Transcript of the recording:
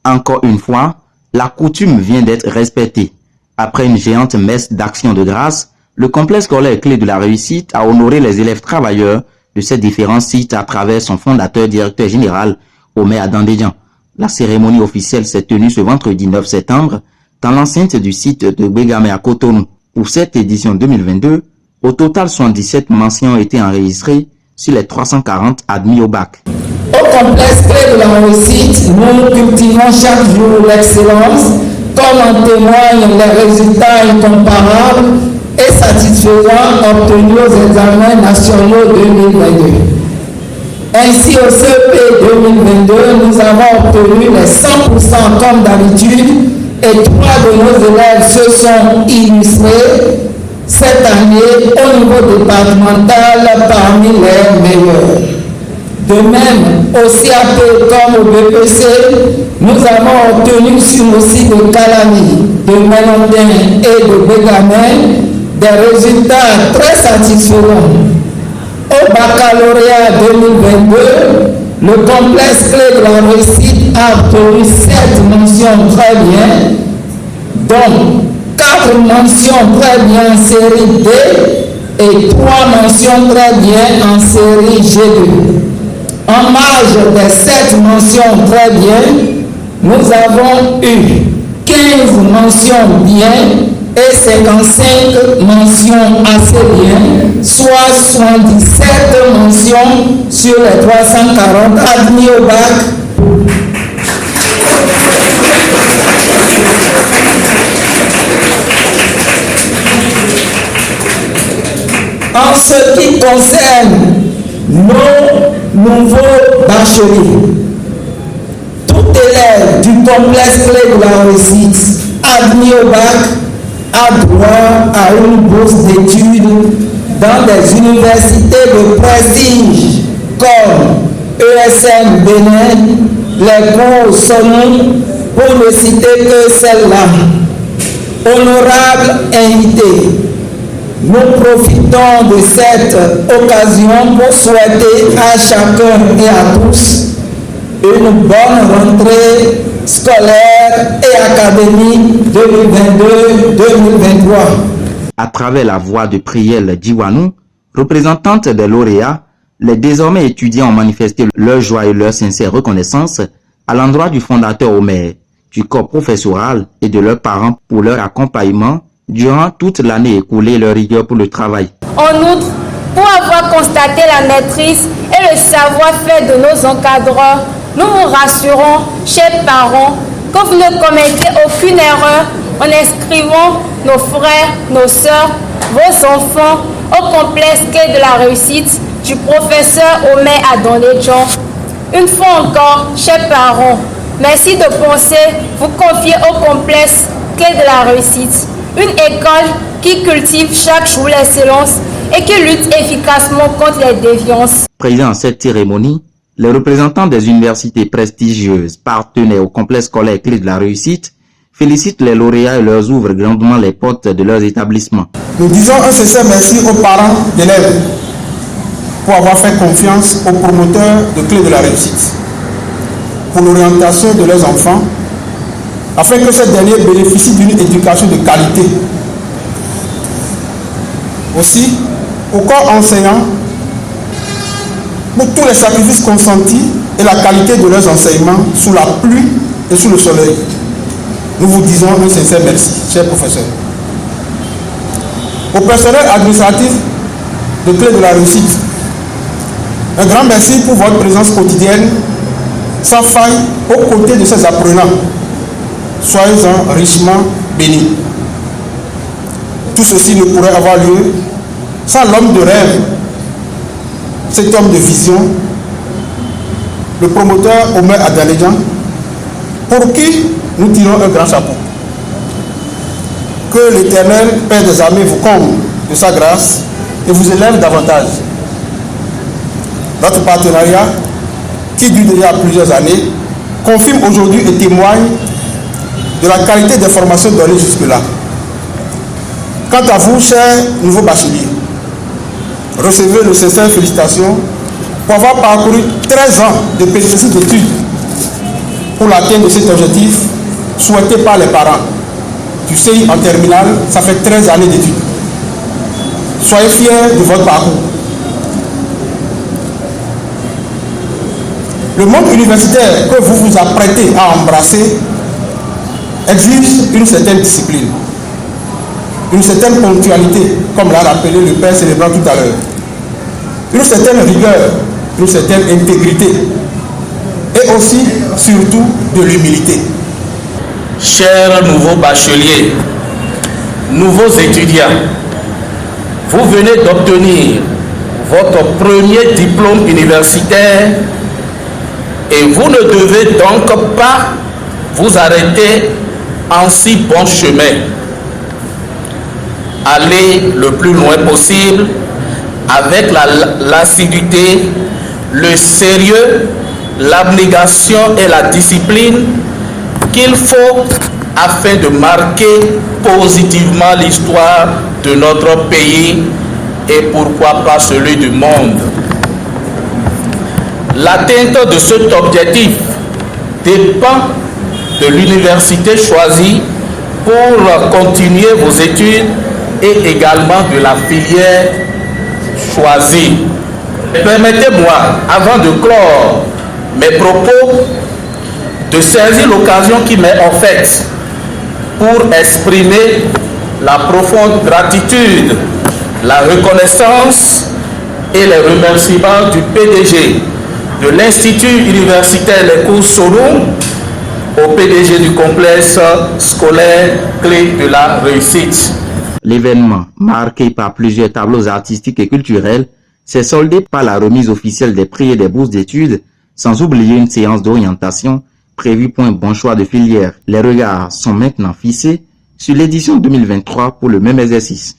Encore une fois, la coutume vient d'être respectée. Après une géante messe d'action de grâce, le complexe scolaire Clé de la Réussite a honoré les élèves travailleurs de ces différents sites à travers son fondateur directeur général, Omer Adandédian. La cérémonie officielle s'est tenue ce vendredi 9 septembre dans l'enceinte du site de Bégamé à Cotonou. Pour cette édition 2022, au total 77 mentions ont été enregistrées sur les 340 admis au bac. Au complexe Clé de la Réussite, nous cultivons chaque jour l'excellence, comme en témoignent les résultats incomparables et satisfaisants obtenus aux examens nationaux 2022. Ainsi, au CEP 2022, nous avons obtenu les 100% comme d'habitude et 3 de nos élèves se sont illustrés cette année au niveau départemental parmi les meilleurs. De même, au CAP comme au BPC, nous avons obtenu sur le site de Calami, de Ménondin et de Bégamé des résultats très satisfaisants. Au baccalauréat 2022, le complexe Clé de la Réussite a obtenu 7 mentions très bien, dont 4 mentions très bien en série D et 3 mentions très bien en série G2. En marge des 7 mentions très bien, nous avons eu 15 mentions bien et 55 mentions assez bien, soit 77 mentions sur les 340 admis au bac. En ce qui concerne nos nouveaux bacheliers, tout élève du complexe Clé de la Réussite admis au bac a droit à une bourse d'études dans des universités de prestige comme ESM Bénin, les cours SONU, pour ne citer que celle-là. Honorables invités, nous profitons de cette occasion pour souhaiter à chacun et à tous une bonne rentrée scolaire et académique 2022-2023. À travers la voix de Priel Djiwanou, représentante des lauréats, les désormais étudiants ont manifesté leur joie et leur sincère reconnaissance à l'endroit du fondateur Omer, du corps professoral et de leurs parents pour leur accompagnement durant toute l'année écoulée et leur rigueur pour le travail. En outre, pour avoir constaté la maîtrise et le savoir-faire de nos encadreurs, nous vous rassurons, chers parents, que vous ne commettez aucune erreur en inscrivant nos frères, nos sœurs, vos enfants au complexe Clé de la Réussite du professeur Omer Adandédian. Une fois encore, chers parents, merci de penser vous confier au complexe Clé de la Réussite, une école qui cultive chaque jour l'excellence et qui lutte efficacement contre les déviances. Présents à cette cérémonie, les représentants des universités prestigieuses partenaires au complexe scolaire Clé de la Réussite félicitent les lauréats et leur ouvrent grandement les portes de leurs établissements. Nous disons un sincère merci aux parents d'élèves pour avoir fait confiance aux promoteurs de Clé de la Réussite pour l'orientation de leurs enfants, afin que ces derniers bénéficient d'une éducation de qualité. Aussi, au corps enseignant, pour tous les sacrifices consentis et la qualité de leurs enseignements sous la pluie et sous le soleil, nous vous disons un sincère merci, chers professeurs. Au personnel administratif de Clé de la Réussite, un grand merci pour votre présence quotidienne, sans faille, aux côtés de ces apprenants. Soyez-en richement bénis. Tout ceci ne pourrait avoir lieu sans l'homme de rêve, cet homme de vision, le promoteur Omer Adandédian, pour qui nous tirons un grand chapeau. Que l'Éternel Père des armées vous comble de sa grâce et vous élève davantage. Notre partenariat, qui dure déjà plusieurs années, confirme aujourd'hui et témoigne de la qualité des formations données jusque-là. Quant à vous, chers nouveaux bacheliers, recevez nos sincères félicitations pour avoir parcouru 13 ans de péripéties d'études pour l'atteinte de cet objectif souhaité par les parents. Du CI en terminale, ça fait 13 années d'études. Soyez fiers de votre parcours. Le monde universitaire que vous vous apprêtez à embrasser exige une certaine discipline, une certaine ponctualité, comme l'a rappelé le père célébrant tout à l'heure, une certaine rigueur, une certaine intégrité et aussi, surtout, de l'humilité. Chers nouveaux bacheliers, nouveaux étudiants, vous venez d'obtenir votre premier diplôme universitaire et vous ne devez donc pas vous arrêter en si bon chemin. Allez le plus loin possible avec l'assiduité, le sérieux, l'abnégation et la discipline qu'il faut afin de marquer positivement l'histoire de notre pays et pourquoi pas celui du monde. L'atteinte de cet objectif dépend de l'université choisie pour continuer vos études et également de la filière choisie. Permettez-moi, avant de clore mes propos, de saisir l'occasion qui m'est offerte pour exprimer la profonde gratitude, la reconnaissance et les remerciements du PDG de l'Institut universitaire Les Cours Soloum au PDG du complexe scolaire Clé de la Réussite. L'événement, marqué par plusieurs tableaux artistiques et culturels, s'est soldé par la remise officielle des prix et des bourses d'études, sans oublier une séance d'orientation prévue pour un bon choix de filière. Les regards sont maintenant fixés sur l'édition 2023 pour le même exercice.